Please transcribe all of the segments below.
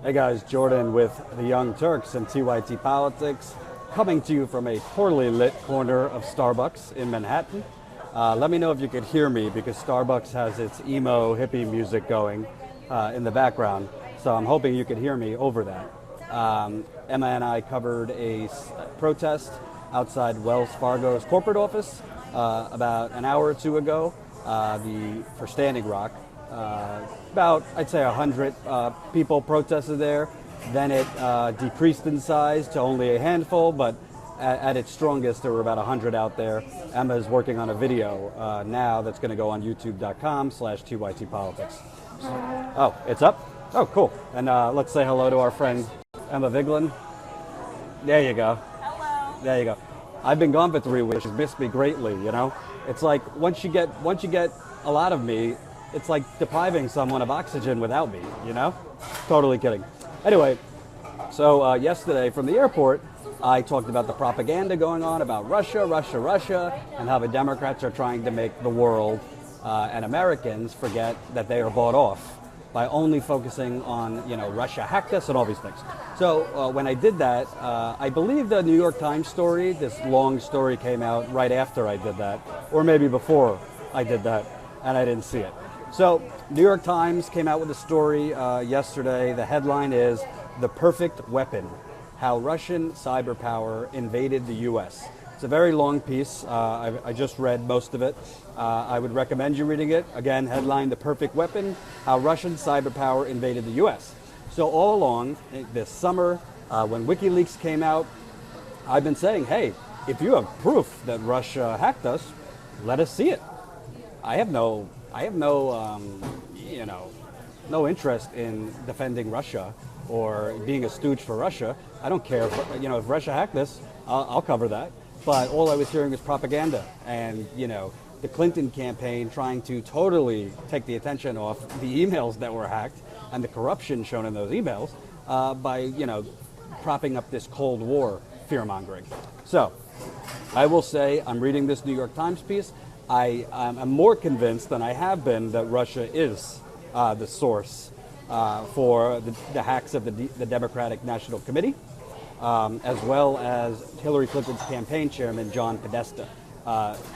Hey guys, Jordan with the Young Turks and TYT Politics, coming to you from a poorly lit corner of Starbucks in Manhattan. Let me know if you could hear me because Starbucks has its emo hippie music going in the background, so I'm hoping you could hear me over that. Emma and I covered a protest outside Wells Fargo's corporate office about an hour or two ago for Standing Rock. About, I'd say, 100 people protested there. Then it decreased in size to only a handful, but at its strongest, there were about 100 out there. Emma is working on a video now that's going to go on youtube.com/TYT Politics. Oh, it's up? Oh, cool. And let's say hello to our friend Emma Vigeland. There you go. Hello. There you go. I've been gone for 3 weeks. She's missed me greatly, you know? It's like once you get a lot of me, it's like depriving someone of oxygen without me, you know? Totally kidding. Anyway, so yesterday from the airport, I talked about the propaganda going on about Russia, and how the Democrats are trying to make the world and Americans forget that they are bought off by only focusing on, Russia hacked us and all these things. So when I did that, I believe the New York Times story, this long story came out right after I did that, or maybe before I did that, and I didn't see it. So, New York Times came out with a story yesterday. The headline is "The Perfect Weapon: How Russian Cyber Power Invaded the U.S." It's a very long piece. I just read most of it. I would recommend you reading it. Again, headline: "The Perfect Weapon: How Russian Cyber Power Invaded the U.S." So all along this summer, when WikiLeaks came out, I've been saying, hey, if you have proof that Russia hacked us, let us see it. I have no interest in defending Russia or being a stooge for Russia. I don't care if Russia hacked this, I'll cover that. But all I was hearing was propaganda and, the Clinton campaign trying to totally take the attention off the emails that were hacked and the corruption shown in those emails by, propping up this Cold War fear-mongering. So I will say I'm reading this New York Times piece. I'm more convinced than I have been that Russia is the source for the hacks of the Democratic National Committee, as well as Hillary Clinton's campaign chairman, John Podesta.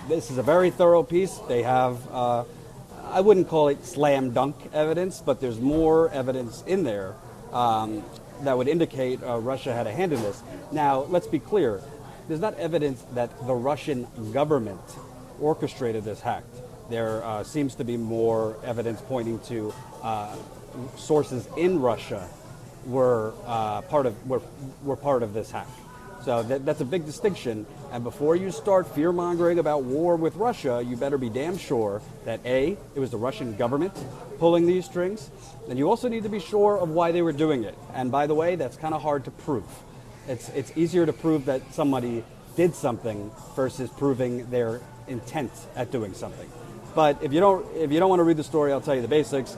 This is a very thorough piece. They have, I wouldn't call it slam dunk evidence, but there's more evidence in there that would indicate Russia had a hand in this. Now, let's be clear. There's not evidence that the Russian government orchestrated this hack. There seems to be more evidence pointing to sources in Russia were part of this hack. So that's a big distinction. And before you start fear-mongering about war with Russia, you better be damn sure that A, it was the Russian government pulling these strings, and you also need to be sure of why they were doing it. And by the way, that's kind of hard to prove. It's easier to prove that somebody did something versus proving their intent at doing something. But if you don't want to read the story, I'll tell you the basics.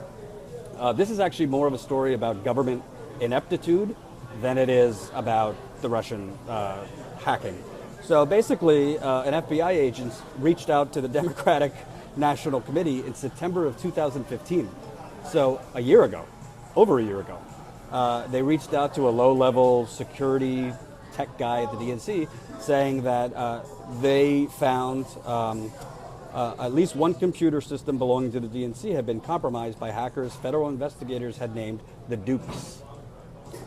This is actually more of a story about government ineptitude than it is about the Russian hacking. So basically, an FBI agent reached out to the Democratic National Committee in September of 2015. So over a year ago, they reached out to a low-level security tech guy at the DNC saying that they found at least one computer system belonging to the DNC had been compromised by hackers federal investigators had named the Dukes,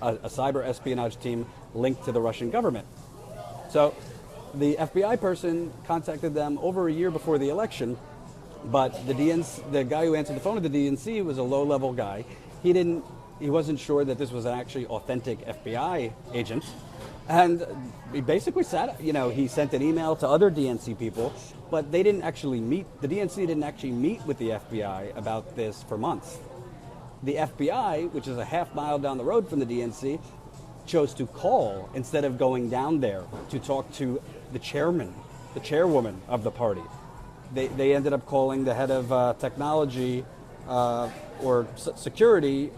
a cyber espionage team linked to the Russian government. So the FBI person contacted them over a year before the election, but the guy who answered the phone at the DNC was a low-level guy. He wasn't sure that this was an actually authentic FBI agent. And he basically he sent an email to other DNC people, but they didn't actually meet. The DNC didn't actually meet with the FBI about this for months. The FBI, which is a half mile down the road from the DNC, chose to call instead of going down there to talk to the chairwoman of the party. They ended up calling the head of technology or security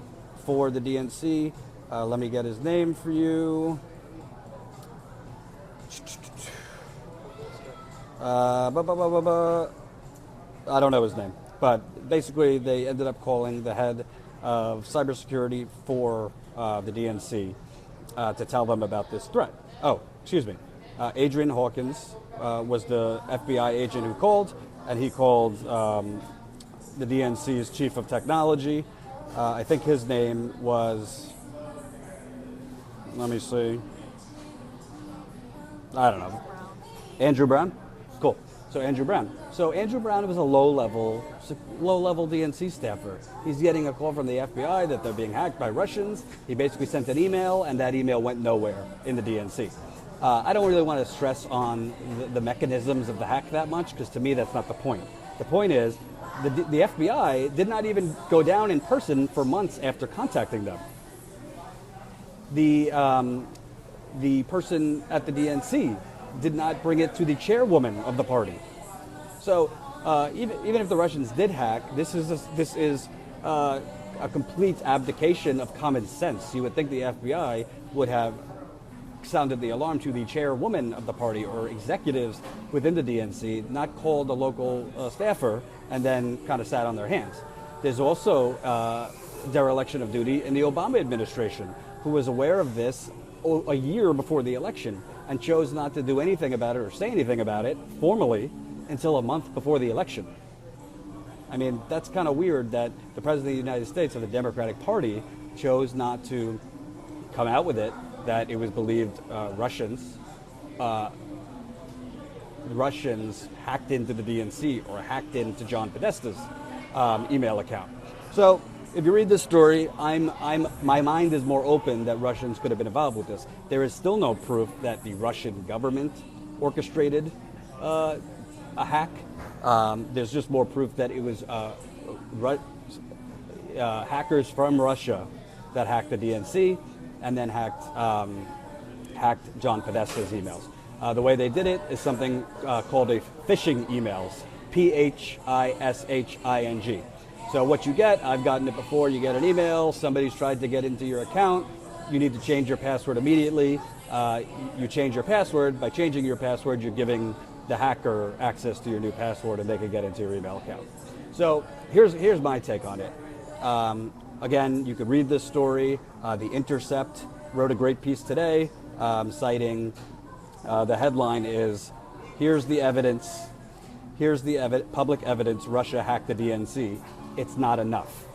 for the DNC. Let me get his name for you. I don't know his name, but basically they ended up calling the head of cybersecurity for the DNC to tell them about this threat. Oh, excuse me. Adrian Hawkins was the FBI agent who called, and he called the DNC's chief of technology. I think his name was, let me see, I don't know, Andrew Brown? Cool. So Andrew Brown. So Andrew Brown was a low-level DNC staffer. He's getting a call from the FBI that they're being hacked by Russians. He basically sent an email, and that email went nowhere in the DNC. I don't really want to stress on the mechanisms of the hack that much, because to me that's not the point. The point is, the FBI did not even go down in person for months after contacting them. The person at the DNC did not bring it to the chairwoman of the party. So even if the Russians did hack, this is a complete abdication of common sense. You would think the FBI would have sounded the alarm to the chairwoman of the party or executives within the DNC, not called a local staffer and then kind of sat on their hands. There's also dereliction of duty in the Obama administration, who was aware of this a year before the election and chose not to do anything about it or say anything about it formally until a month before the election. I mean, that's kind of weird that the President of the United States of the Democratic Party chose not to come out with it, that it was believed Russians hacked into the DNC or hacked into John Podesta's email account. So if you read this story, my mind is more open that Russians could have been involved with this. There is still no proof that the Russian government orchestrated a hack. There's just more proof that it was hackers from Russia that hacked the DNC and then hacked John Podesta's emails. The way they did it is something called a phishing emails, Phishing. So what you get, I've gotten it before, you get an email, somebody's tried to get into your account, you need to change your password immediately. You change your password. By changing your password, you're giving the hacker access to your new password and they can get into your email account. So here's my take on it. Again, you could read this story. The Intercept wrote a great piece today citing the headline is, here's the evidence, public evidence Russia hacked the DNC. It's not enough.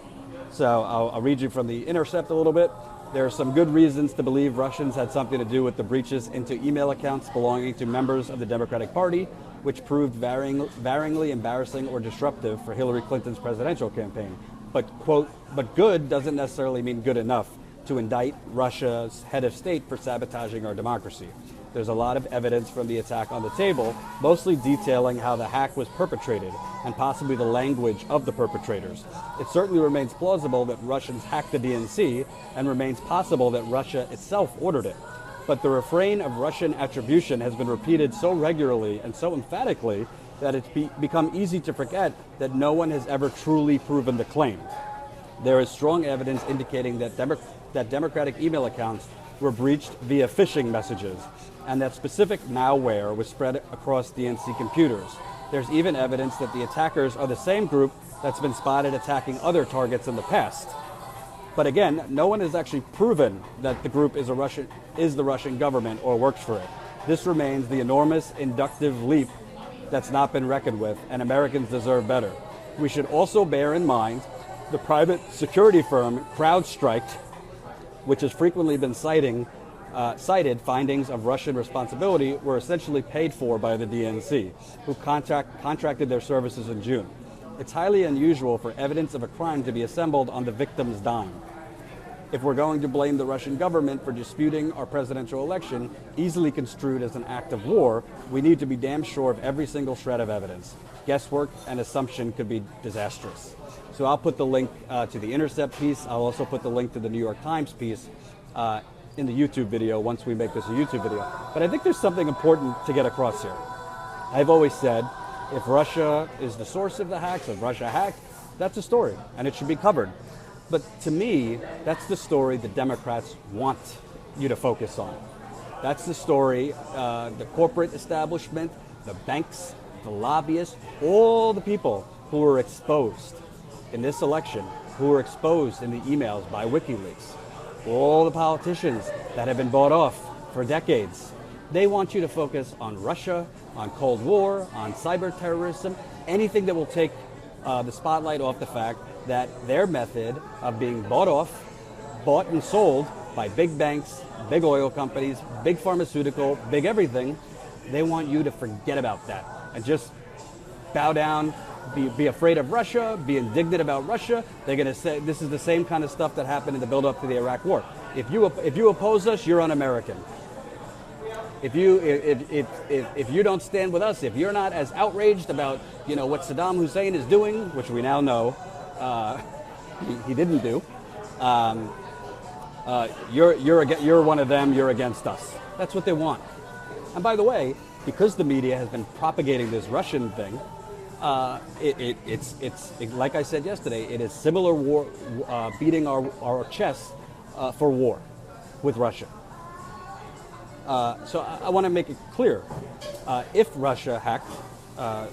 So I'll read you from the Intercept a little bit. There are some good reasons to believe Russians had something to do with the breaches into email accounts belonging to members of the Democratic Party, which proved varyingly embarrassing or disruptive for Hillary Clinton's presidential campaign. But, quote, but good doesn't necessarily mean good enough to indict Russia's head of state for sabotaging our democracy. There's a lot of evidence from the attack on the table, mostly detailing how the hack was perpetrated and possibly the language of the perpetrators. It certainly remains plausible that Russians hacked the DNC and remains possible that Russia itself ordered it. But the refrain of Russian attribution has been repeated so regularly and so emphatically that it's become easy to forget that no one has ever truly proven the claim. There is strong evidence indicating that Democratic email accounts were breached via phishing messages, and that specific malware was spread across DNC computers. There's even evidence that the attackers are the same group that's been spotted attacking other targets in the past. But again, no one has actually proven that the group is the Russian government or works for it. This remains the enormous inductive leap that's not been reckoned with, and Americans deserve better. We should also bear in mind the private security firm CrowdStrike, which has frequently been cited findings of Russian responsibility were essentially paid for by the DNC, who contracted their services in June. It's highly unusual for evidence of a crime to be assembled on the victim's dime. If we're going to blame the Russian government for disputing our presidential election, easily construed as an act of war, we need to be damn sure of every single shred of evidence. Guesswork and assumption could be disastrous. So I'll put the link to the Intercept piece. I'll also put the link to the New York Times piece in the YouTube video once we make this a YouTube video. But I think there's something important to get across here. I've always said, if Russia is the source of the hacks, if Russia hacked, that's a story, and it should be covered. But to me, that's the story the Democrats want you to focus on. That's the story the corporate establishment, the banks, the lobbyists, all the people who were exposed in this election, who were exposed in the emails by WikiLeaks. all the politicians that have been bought off for decades. They want you to focus on Russia, on Cold War, on cyber terrorism, anything that will take the spotlight off the fact that their method of being bought and sold by big banks, big oil companies, big pharmaceutical, big everything, they want you to forget about that and just bow down, be afraid of Russia, be indignant about Russia. They're going to say this is the same kind of stuff that happened in the build-up to the Iraq War. If you oppose us, you're un-American. If you don't stand with us, if you're not as outraged about what Saddam Hussein is doing, which we now know he didn't do, you're one of them. You're against us. That's what they want. And by the way, because the media has been propagating this Russian thing, it's like I said yesterday. It is similar war, beating our chests for war with Russia. So I want to make it clear, if Russia hacked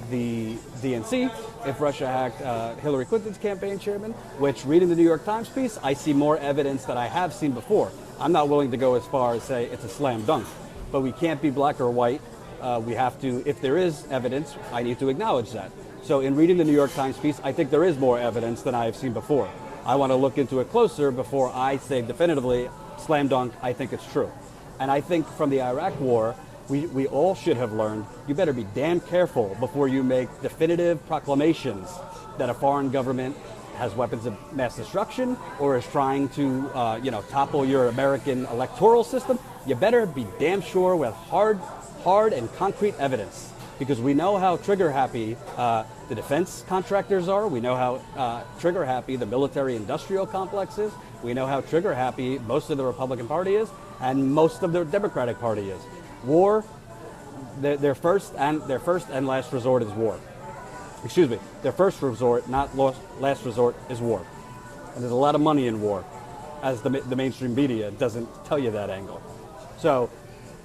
the DNC, if Russia hacked Hillary Clinton's campaign chairman, which reading the New York Times piece, I see more evidence that I have seen before. I'm not willing to go as far as say it's a slam dunk, but we can't be black or white. We have to, if there is evidence, I need to acknowledge that. So in reading the New York Times piece, I think there is more evidence than I have seen before. I want to look into it closer before I say definitively, slam dunk, I think it's true. And I think from the Iraq War, we all should have learned, you better be damn careful before you make definitive proclamations that a foreign government has weapons of mass destruction or is trying to topple your American electoral system. You better be damn sure with hard and concrete evidence, because we know how trigger happy the defense contractors are. We know how trigger happy the military industrial complex is. We know how trigger happy most of the Republican Party is, and most of the Democratic Party is. War, their first and last resort is war. Excuse me, their first resort, not last resort, is war. And there's a lot of money in war, as the mainstream media doesn't tell you that angle. So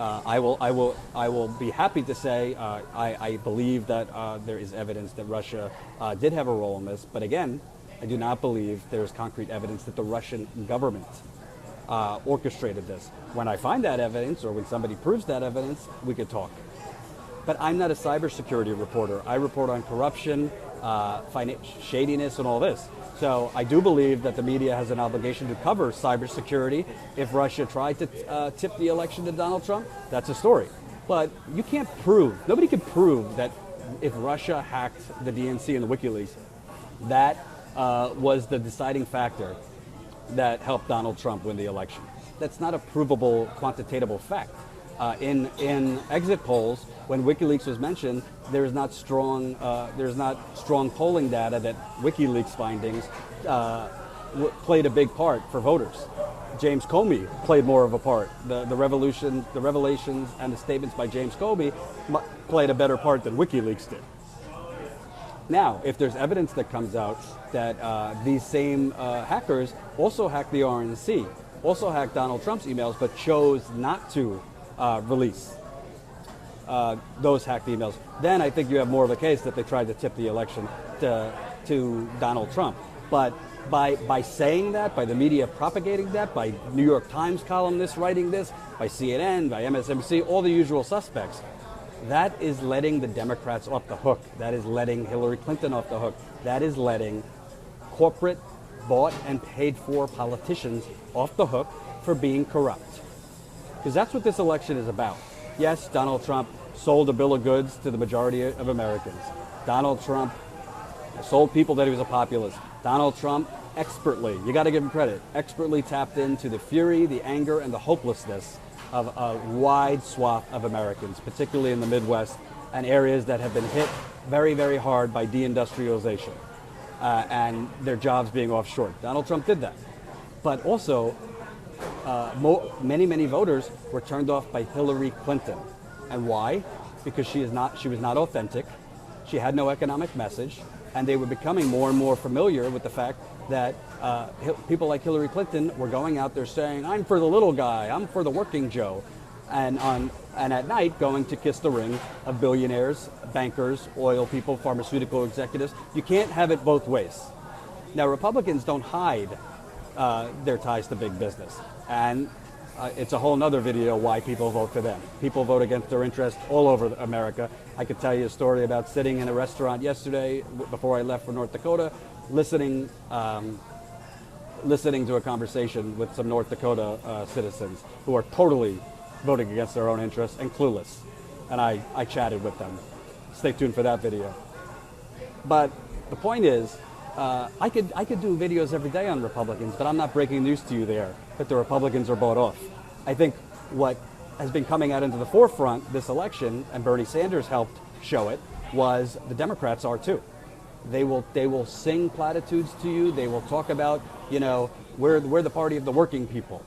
I will be happy to say I believe that there is evidence that Russia did have a role in this, but again, I do not believe there is concrete evidence that the Russian government orchestrated this. When I find that evidence, or when somebody proves that evidence, we could talk. But I'm not a cybersecurity reporter. I report on corruption, shadiness, and all this. So I do believe that the media has an obligation to cover cybersecurity. If Russia tried to tip the election to Donald Trump, that's a story. But you can't prove, nobody can prove that if Russia hacked the DNC and the WikiLeaks, that was the deciding factor that helped Donald Trump win the election. That's not a provable, quantitatable fact. In exit polls, when WikiLeaks was mentioned, there's not strong polling data that WikiLeaks findings played a big part for voters. James Comey played more of a part. The revelations, and the statements by James Comey played a better part than WikiLeaks did. Now, if there's evidence that comes out that these same hackers also hacked the RNC, also hacked Donald Trump's emails, but chose not to release those hacked emails, then I think you have more of a case that they tried to tip the election to Donald Trump. But by saying that, by the media propagating that, by New York Times columnists writing this, by CNN, by MSNBC, all the usual suspects, that is letting the Democrats off the hook. That is letting Hillary Clinton off the hook. That is letting corporate, bought and paid for politicians off the hook for being corrupt. Because that's what this election is about. Yes, Donald Trump sold a bill of goods to the majority of Americans. Donald Trump sold people that he was a populist. Donald Trump expertly, you got to give him credit, expertly tapped into the fury, the anger, and the hopelessness of a wide swath of Americans, particularly in the Midwest and areas that have been hit very, very hard by deindustrialization and their jobs being offshore. Donald Trump did that. But also, many voters were turned off by Hillary Clinton. And why? Because she was not authentic. She had no economic message. And they were becoming more and more familiar with the fact that people like Hillary Clinton were going out there saying, I'm for the little guy, I'm for the working Joe, and at night going to kiss the ring of billionaires, bankers, oil people, pharmaceutical executives. You can't have it both ways. Now, Republicans don't hide their ties to big business. And it's a whole nother video why people vote for them. People vote against their interests all over America. I could tell you a story about sitting in a restaurant yesterday before I left for North Dakota, listening to a conversation with some North Dakota citizens who are totally voting against their own interests and clueless. And I chatted with them. Stay tuned for that video. But the point is, I could do videos every day on Republicans, but I'm not breaking news to you there that the Republicans are bought off. I think what has been coming out into the forefront this election, and Bernie Sanders helped show it, was the Democrats are too. They will sing platitudes to you. They will talk about, we're the party of the working people.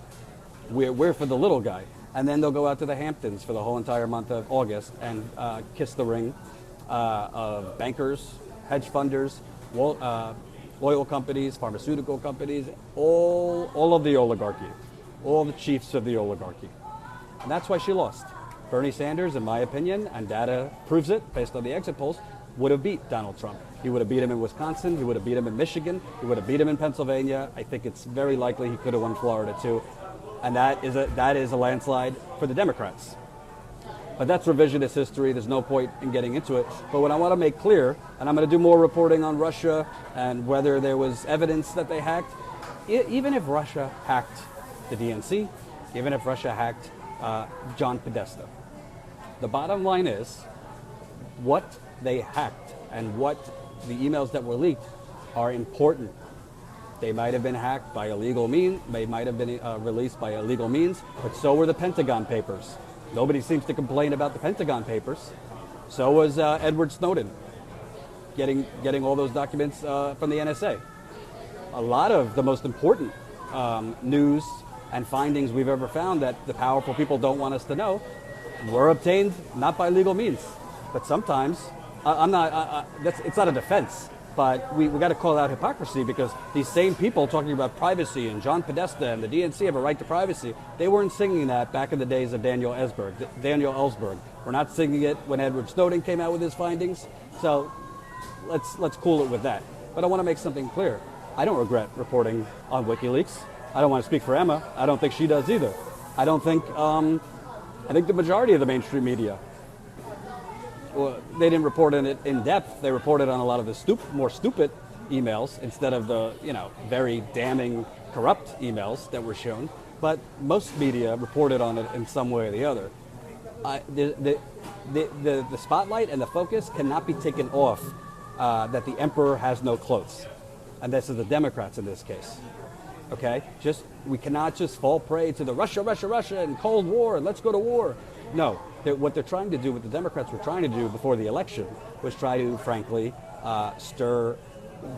We're for the little guy. And then they'll go out to the Hamptons for the whole entire month of August and kiss the ring of bankers, hedge funders, oil companies, pharmaceutical companies, all of the oligarchy, all the chiefs of the oligarchy. And that's why she lost. Bernie Sanders, in my opinion, and data proves it based on the exit polls, would have beat Donald Trump. He would have beat him in Wisconsin. He would have beat him in Michigan. He would have beat him in Pennsylvania. I think it's very likely he could have won Florida too. And that is a landslide for the Democrats. But that's revisionist history. There's no point in getting into it. But what I want to make clear, and I'm going to do more reporting on Russia and whether there was evidence that they hacked, even if Russia hacked the DNC, even if Russia hacked John Podesta, the bottom line is what they hacked and what the emails that were leaked are important. They might have been hacked by illegal means, they might have been released by illegal means, but so were the Pentagon Papers. Nobody seems to complain about the Pentagon Papers. So was Edward Snowden, getting all those documents from the NSA. A lot of the most important news and findings we've ever found that the powerful people don't want us to know were obtained not by legal means, but sometimes it's not a defense. But we got to call out hypocrisy because these same people talking about privacy and John Podesta and the DNC have a right to privacy, they weren't singing that back in the days of Daniel Ellsberg. We're not singing it when Edward Snowden came out with his findings. So let's cool it with that. But I want to make something clear. I don't regret reporting on WikiLeaks. I don't want to speak for Emma. I don't think she does either. I think the majority of the mainstream media, well, they didn't report on it in depth. They reported on a lot of the more stupid emails instead of the very damning corrupt emails that were shown. But most media reported on it in some way or the other. The spotlight and the focus cannot be taken off that the emperor has no clothes, and this is the Democrats in this case. Okay, we cannot just fall prey to the Russia, and Cold War, and let's go to war. No. What they're trying to do, what the Democrats were trying to do before the election, was try to, frankly,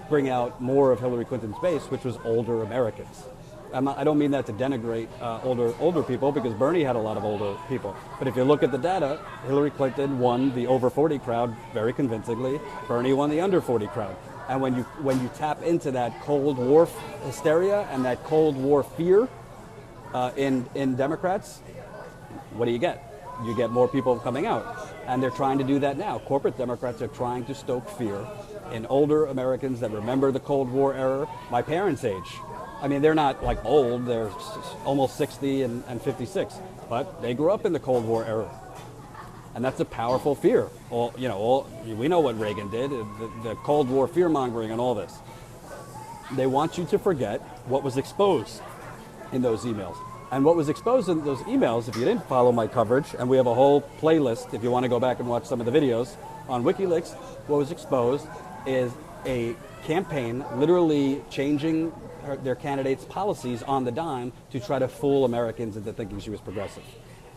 bring out more of Hillary Clinton's base, which was older Americans. I don't mean that to denigrate older people, because Bernie had a lot of older people. But if you look at the data, Hillary Clinton won the over 40 crowd very convincingly. Bernie won the under 40 crowd. And when you tap into that Cold War hysteria and that Cold War fear in Democrats, what do you get? You get more people coming out. And they're trying to do that now. Corporate Democrats are trying to stoke fear in older Americans that remember the Cold War era, my parents' age. I mean, they're not like old, they're almost 60 and 56, but they grew up in the Cold War era. And that's a powerful fear. We know what Reagan did, the Cold War fear-mongering and all this. They want you to forget what was exposed in those emails. And what was exposed in those emails, if you didn't follow my coverage, and we have a whole playlist if you want to go back and watch some of the videos on WikiLeaks, what was exposed is a campaign literally changing their candidates' policies on the dime to try to fool Americans into thinking she was progressive.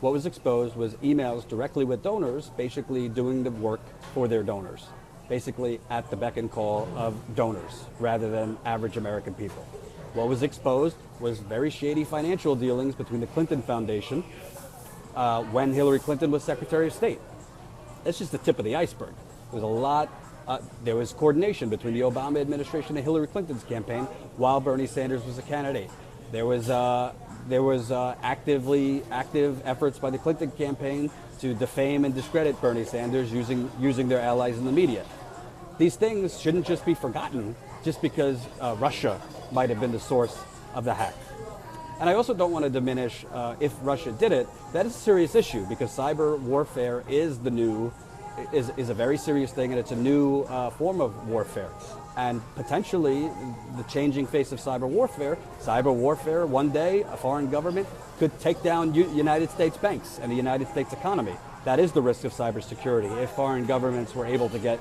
What was exposed was emails directly with donors, basically doing the work for their donors, basically at the beck and call of donors rather than average American people. What was exposed was very shady financial dealings between the Clinton Foundation when Hillary Clinton was Secretary of State. That's just the tip of the iceberg. There was a lot. There was coordination between the Obama administration and Hillary Clinton's campaign while Bernie Sanders was a candidate. There was active efforts by the Clinton campaign to defame and discredit Bernie Sanders using their allies in the media. These things shouldn't just be forgotten just because Russia might have been the source of the hack. And I also don't want to diminish if Russia did it. That is a serious issue because cyber warfare is is a very serious thing, and it's a new form of warfare. And potentially, the changing face of cyber warfare, one day, a foreign government could take down United States banks and the United States economy. That is the risk of cybersecurity. If foreign governments were able to get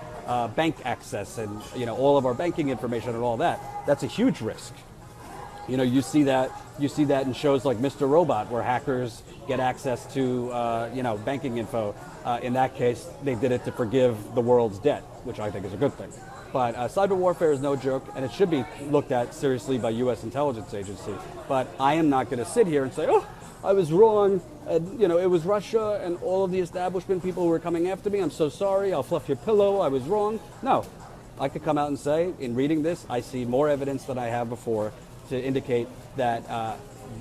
bank access and all of our banking information and all that, that's a huge risk. You see that in shows like Mr. Robot, where hackers get access to banking info. In that case, they did it to forgive the world's debt, which I think is a good thing. But cyber warfare is no joke, and it should be looked at seriously by U.S. intelligence agencies. But I am not going to sit here and say, oh, I was wrong, and, it was Russia and all of the establishment people who were coming after me. I'm so sorry, I'll fluff your pillow, I was wrong. No, I could come out and say, in reading this, I see more evidence than I have before to indicate that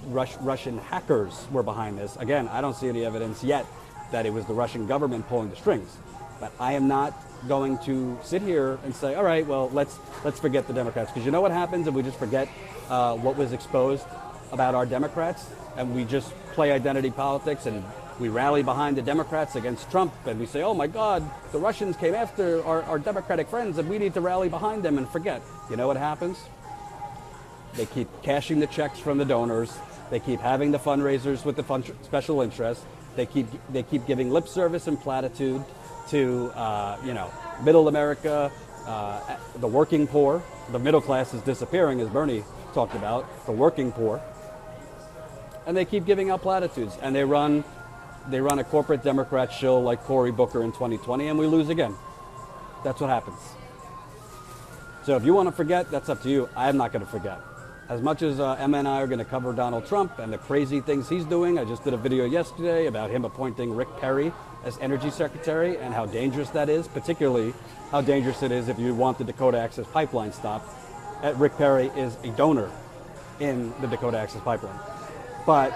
Russian hackers were behind this. Again, I don't see any evidence yet that it was the Russian government pulling the strings. But I am not going to sit here and say, all right, well, let's forget the Democrats. Because you know what happens if we just forget what was exposed about our Democrats and we just play identity politics and we rally behind the Democrats against Trump and we say, oh my God, the Russians came after our Democratic friends and we need to rally behind them and forget. You know what happens? They keep cashing the checks from the donors. They keep having the fundraisers with the special interests. They keep giving lip service and platitude to middle America, the working poor. The middle class is disappearing, as Bernie talked about, the working poor. And they keep giving out platitudes, and they run a corporate Democrat shill like Cory Booker in 2020, and we lose again. That's what happens. So if you want to forget, that's up to you. I am not going to forget. As much as Emma and I are going to cover Donald Trump and the crazy things he's doing, I just did a video yesterday about him appointing Rick Perry as Energy Secretary and how dangerous that is, particularly how dangerous it is if you want the Dakota Access Pipeline stopped. Rick Perry is a donor in the Dakota Access Pipeline. But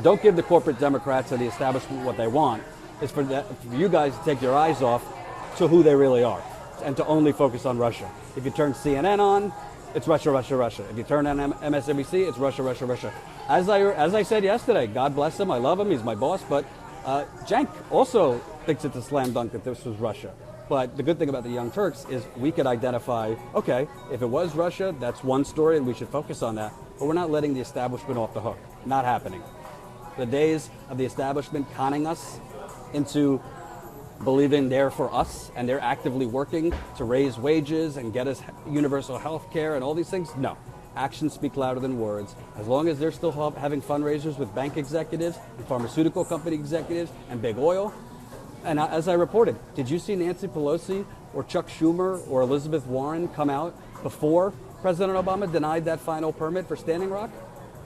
don't give the corporate Democrats and the establishment what they want. It's for you guys to take your eyes off to who they really are and to only focus on Russia. If you turn CNN on, it's Russia, Russia, Russia. If you turn on MSNBC, it's Russia, Russia, Russia. As I said yesterday, God bless him, I love him, he's my boss, but Cenk also thinks it's a slam dunk that this was Russia. But the good thing about the Young Turks is we could identify, okay, if it was Russia, that's one story and we should focus on that. But we're not letting the establishment off the hook. Not happening. The days of the establishment conning us into believing they're for us and they're actively working to raise wages and get us universal health care and all these things, no. Actions speak louder than words. As long as they're still having fundraisers with bank executives and pharmaceutical company executives and big oil. And as I reported, did you see Nancy Pelosi or Chuck Schumer or Elizabeth Warren come out before President Obama denied that final permit for Standing Rock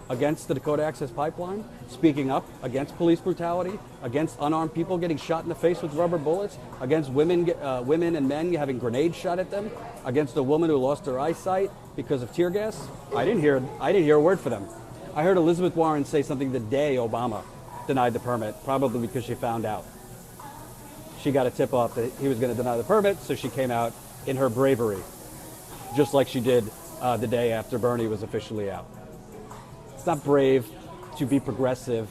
against the Dakota Access Pipeline, speaking up against police brutality, against unarmed people getting shot in the face with rubber bullets, against women and men having grenades shot at them, against a woman who lost her eyesight because of tear gas? I didn't hear a word for them. I heard Elizabeth Warren say something the day Obama denied the permit, probably because she found out. She got a tip off that he was going to deny the permit, so she came out in her bravery, just like she did the day after Bernie was officially out. It's not brave to be progressive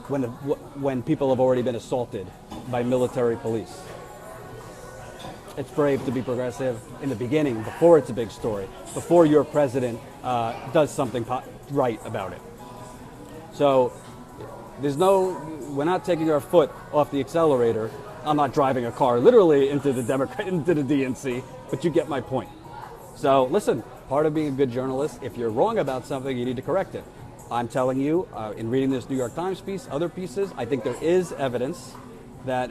when people have already been assaulted by military police. It's brave to be progressive in the beginning, before it's a big story, before your president does something right about it. So we're not taking our foot off the accelerator. I'm not driving a car literally into the DNC, but you get my point. So listen, part of being a good journalist, if you're wrong about something, you need to correct it. I'm telling you, in reading this New York Times piece, other pieces, I think there is evidence that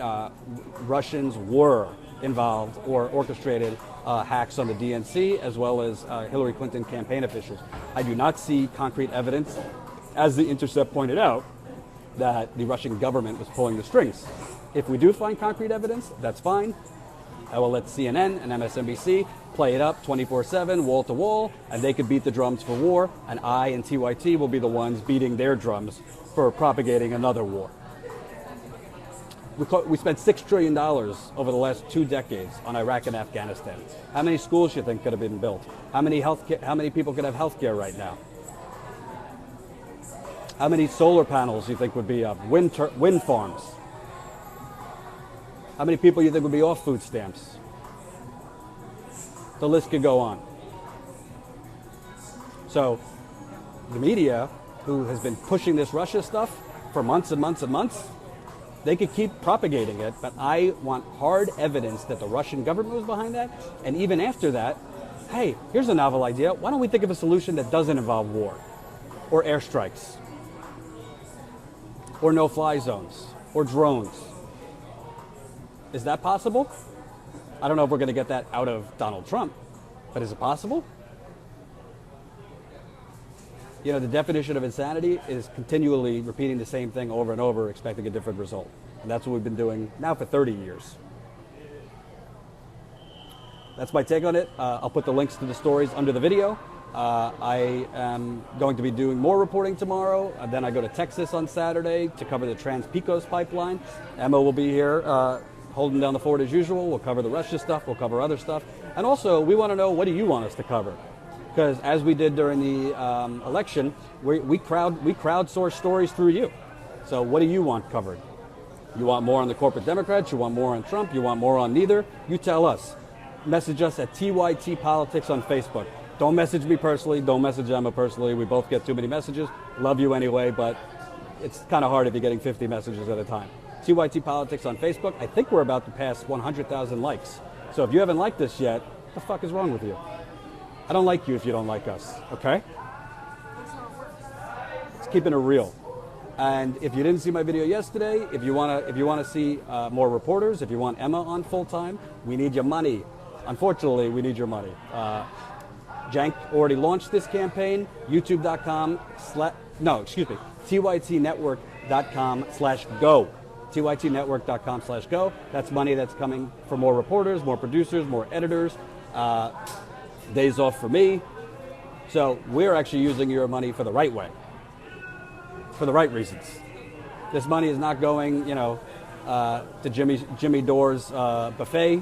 Russians were involved or orchestrated hacks on the DNC as well as Hillary Clinton campaign officials. I do not see concrete evidence, as The Intercept pointed out, that the Russian government was pulling the strings. If we do find concrete evidence, that's fine. I will let CNN and MSNBC play it up 24/7, wall to wall, and they could beat the drums for war, and I and TYT will be the ones beating their drums for propagating another war. We spent $6 trillion over the last 2 decades on Iraq and Afghanistan. How many schools do you think could have been built? How many people could have health care right now? How many solar panels do you think would be up? Wind farms. How many people do you think would be off food stamps? The list could go on. So the media, who has been pushing this Russia stuff for months and months and months, they could keep propagating it, but I want hard evidence that the Russian government was behind that. And even after that, hey, here's a novel idea. Why don't we think of a solution that doesn't involve war or airstrikes or no-fly zones or drones? Is that possible? I don't know if we're going to get that out of Donald Trump, but is it possible? You know, the definition of insanity is continually repeating the same thing over and over, expecting a different result. And that's what we've been doing now for 30 years. That's my take on it. I'll put the links to the stories under the video. I am going to be doing more reporting tomorrow. Then I go to Texas on Saturday to cover the Trans-Pecos pipeline. Emma will be here holding down the fort as usual. We'll cover the Russia stuff. We'll cover other stuff. And also, we want to know, what do you want us to cover? Because as we did during the election, we crowdsource stories through you. So what do you want covered? You want more on the corporate Democrats? You want more on Trump? You want more on neither? You tell us. Message us at TYT Politics on Facebook. Don't message me personally. Don't message Emma personally. We both get too many messages. Love you anyway, but it's kind of hard if you're getting 50 messages at a time. TYT Politics on Facebook. I think we're about to pass 100,000 likes. So if you haven't liked this yet, what the fuck is wrong with you? I don't like you if you don't like us, okay? It's keeping it real. And if you didn't see my video yesterday, if you wanna see more reporters, if you want Emma on full time, we need your money. Unfortunately, we need your money. Jank already launched this campaign. YouTube.com TYTnetwork.com/go. TYTnetwork.com/go. That's money that's coming for more reporters, more producers, more editors. Days off for me. So we're actually using your money for the right way, for the right reasons. This money is not going, to Jimmy Dore's buffet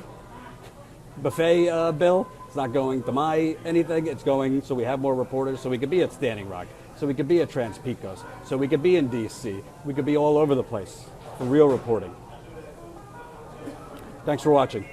bill. It's not going to my anything. It's going so we have more reporters, so we could be at Standing Rock, so we could be at Trans-Pecos, so we could be in D.C. We could be all over the place for real reporting. Thanks for watching.